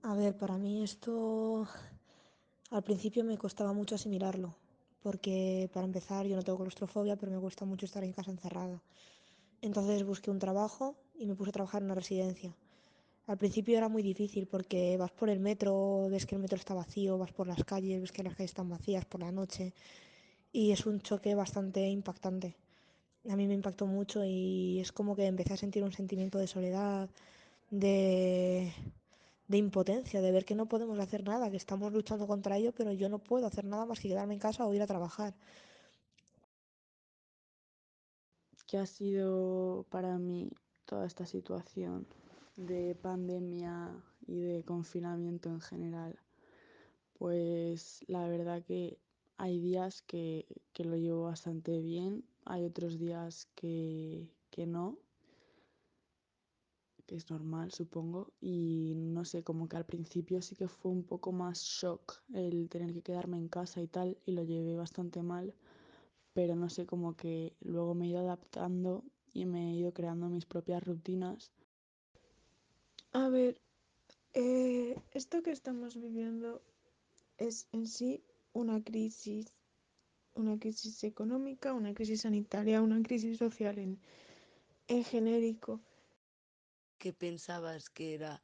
A ver, para mí esto al principio me costaba mucho asimilarlo, porque para empezar yo no tengo claustrofobia, pero me cuesta mucho estar en casa encerrada. Entonces busqué un trabajo y me puse a trabajar en una residencia. Al principio era muy difícil porque vas por el metro, ves que el metro está vacío, vas por las calles, ves que las calles están vacías por la noche y es un choque bastante impactante. A mí me impactó mucho y es como que empecé a sentir un sentimiento de soledad, de, de impotencia, de ver que no podemos hacer nada, que estamos luchando contra ello, pero yo no puedo hacer nada más que quedarme en casa o ir a trabajar. ¿Qué ha sido para mí toda esta situación de pandemia y de confinamiento en general? Pues la verdad que hay días que lo llevo bastante bien, hay otros días que no, que es normal, supongo, y no sé, como que al principio sí que fue un poco más shock el tener que quedarme en casa y tal, y lo llevé bastante mal, pero no sé, como que luego me he ido adaptando y me he ido creando mis propias rutinas. A ver, esto que estamos viviendo es en sí una crisis económica, una crisis sanitaria, una crisis social en genérico. ¿Qué pensabas que era,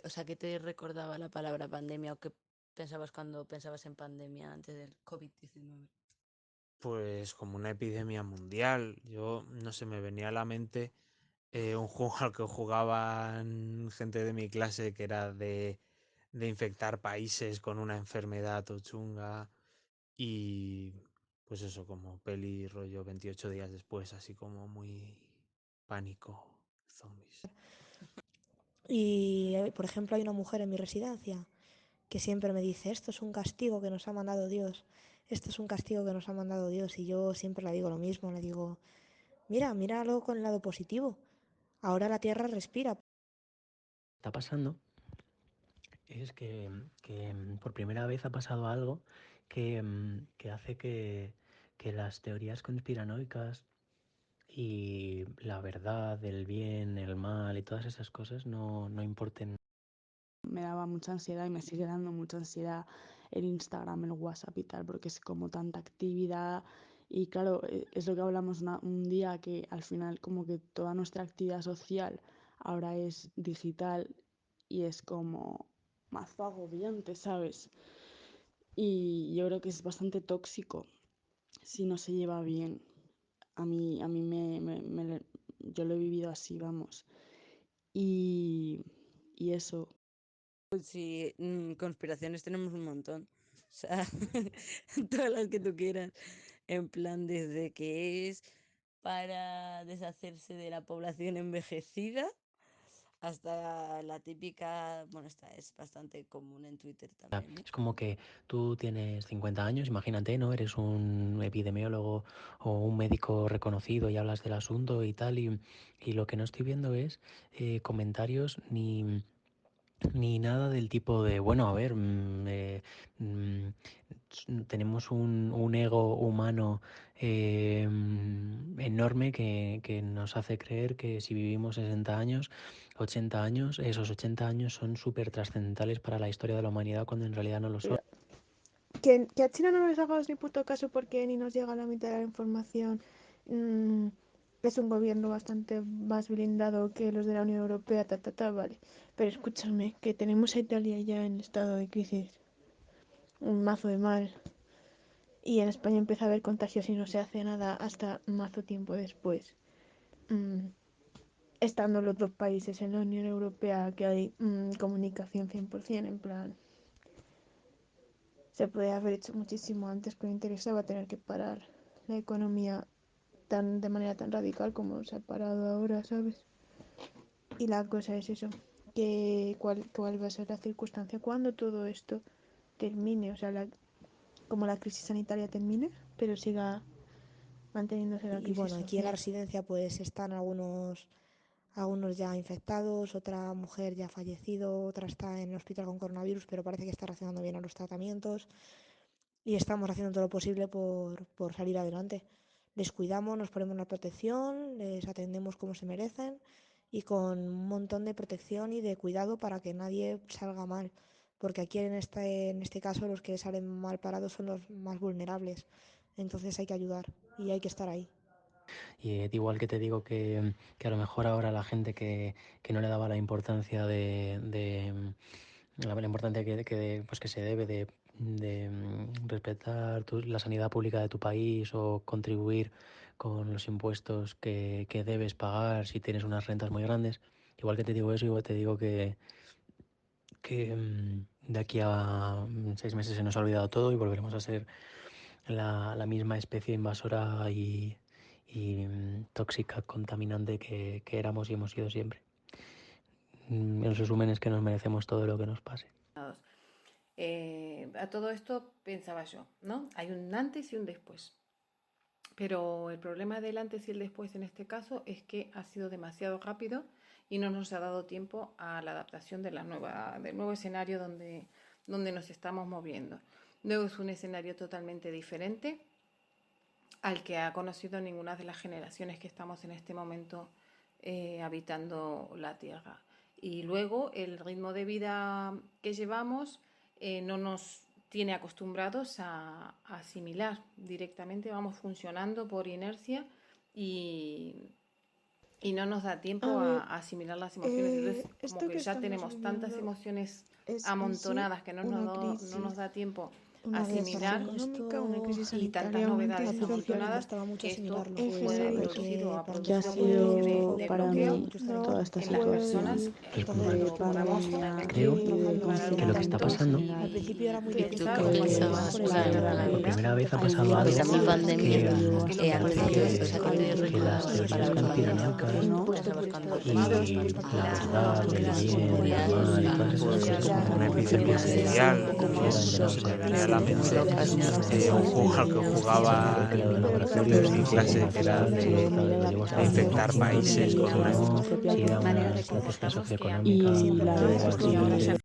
o sea, qué te recordaba la palabra pandemia o qué pensabas cuando pensabas en pandemia antes del COVID-19? Pues como una epidemia mundial. Yo no sé, me venía a la mente un juego al que jugaban gente de mi clase que era de infectar países con una enfermedad o chunga y pues eso, como peli rollo 28 días después, así como muy pánico, zombies. Y, por ejemplo, hay una mujer en mi residencia que siempre me dice, esto es un castigo que nos ha mandado Dios, esto es un castigo que nos ha mandado Dios. Y yo siempre le digo lo mismo, le digo, mira, míralo con el lado positivo. Ahora la tierra respira. Está pasando es que por primera vez ha pasado algo que hace que las teorías conspiranoicas y la verdad, el bien, el mal y todas esas cosas no importen. Me daba mucha ansiedad y me sigue dando mucha ansiedad el Instagram, el WhatsApp y tal, porque es como tanta actividad y claro, es lo que hablamos un día que al final como que toda nuestra actividad social ahora es digital y es como mazo agobiante, ¿sabes? Y yo creo que es bastante tóxico si no se lleva bien. A mí yo lo he vivido así, vamos. Y, y eso. Pues sí, conspiraciones tenemos un montón. O sea, todas las que tú quieras. En plan, desde que es para deshacerse de la población envejecida hasta la típica, bueno, esta es bastante común en Twitter también, ¿eh? Es como que tú tienes 50 años, imagínate, ¿no? Eres un epidemiólogo o un médico reconocido y hablas del asunto y tal, y lo que no estoy viendo es comentarios ni nada del tipo de, bueno, a ver, tenemos un ego humano enorme que nos hace creer que si vivimos 60 años, 80 años, esos 80 años son súper trascendentales para la historia de la humanidad cuando en realidad no lo son. Que a China no les hagamos ni puto caso porque ni nos llega la mitad de la información. mm, es un gobierno bastante más blindado que los de la Unión Europea, vale. Pero escúchame, que tenemos a Italia ya en estado de crisis, un mazo de mal. Y en España empieza a haber contagios y no se hace nada hasta mazo tiempo después. Mm, estando los dos países en la Unión Europea que hay comunicación 100%, en plan, se podría haber hecho muchísimo antes, pero interesaba tener que parar la economía de manera tan radical como se ha parado ahora, ¿sabes? Y la cosa es eso, que cuál va a ser la circunstancia cuando todo esto termine, o sea, como la crisis sanitaria termine, pero siga manteniéndose la Y crisis bueno, aquí en la social. residencia pues están algunos ya infectados, otra mujer ya ha fallecido, otra está en el hospital con coronavirus, pero parece que está reaccionando bien a los tratamientos y estamos haciendo todo lo posible por salir adelante. Les cuidamos, nos ponemos la protección, les atendemos como se merecen y con un montón de protección y de cuidado para que nadie salga mal, porque aquí en este caso los que salen mal parados son los más vulnerables, entonces hay que ayudar y hay que estar ahí. Y igual que te digo que a lo mejor ahora la gente que no le daba la importancia la importancia pues que se debe de respetar la sanidad pública de tu país o contribuir con los impuestos que debes pagar si tienes unas rentas muy grandes. Igual que te digo eso, igual te digo que de aquí a 6 meses se nos ha olvidado todo y volveremos a ser la misma especie invasora y tóxica, contaminante que éramos y hemos sido siempre. En resumen es que nos merecemos todo lo que nos pase. A todo esto pensaba yo, ¿no? Hay un antes y un después. Pero el problema del antes y el después en este caso es que ha sido demasiado rápido y no nos ha dado tiempo a la adaptación del nuevo escenario donde nos estamos moviendo. Luego es un escenario totalmente diferente al que ha conocido ninguna de las generaciones que estamos en este momento habitando la Tierra. Y luego el ritmo de vida que llevamos no nos tiene acostumbrados a asimilar directamente, vamos funcionando por inercia y, y no nos da tiempo a asimilar las emociones. Entonces, como esto que que ya estamos tenemos tantas viviendo emociones es en sí amontonadas que no una nos da crisis, tiempo a una crisis asimilar económica, una crisis y tantas sanitaria, una novedades crisis Al principio me social. amontonadas costaba mucho que esto asimilarlo, En puede haber genérico, producido porque a para ¿Qué ha producir empezar una yo especie sufro sido fobia, de pero para me costaba bloqueo mí mucho estar en toda casa. esta en las situación personas Pues cuando de podamos pandemia creo realmente y de tomar que lo que está argumentos confinamiento? pasando, Al principio era muy y ¿Qué tú difícil pensar porque cuáles vas son pensabas? por O el la sea, camino nueva y por realidad primera vez ha al pasado final algo que esta hemos que, asumido, pandemia que es lo que que nos hace ha antes, traído o sea, esta cuando yo que las recuerdo pandemia teorías para y conspiranoicas ¿no? y la verdad la del manera de bien, del conciliar mal y todas esas Pues cosas como una como que epidemia empiecen mundial, a no, ponerse no en se me auge. venía a la muy mente locas, ¿no? un juego al que jugaba De en laboratorios, mi no sé clase, cómo que era lo llevo de sabiendo infectar países o con una... no, si era manera una de estrategia comportarnos que socioeconómica Y Siempre la ha o habido verdad algo es esas así. y que ahora se conspiraciones.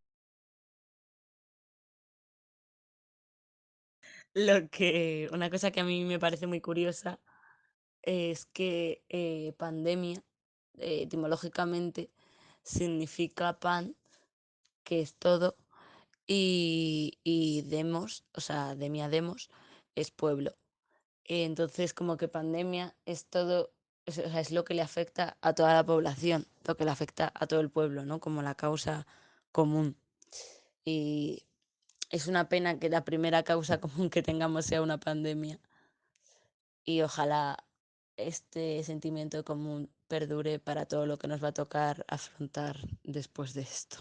Una cosa que a mí me parece muy curiosa es que pandemia, etimológicamente, significa pan, que es todo, y demos, o sea, demia demos, es pueblo. Entonces, como que pandemia es todo, o sea, es lo que le afecta a toda la población, lo que le afecta a todo el pueblo, ¿no? Como la causa común. Y es una pena que la primera causa común que tengamos sea una pandemia. Y ojalá este sentimiento común perdure para todo lo que nos va a tocar afrontar después de esto.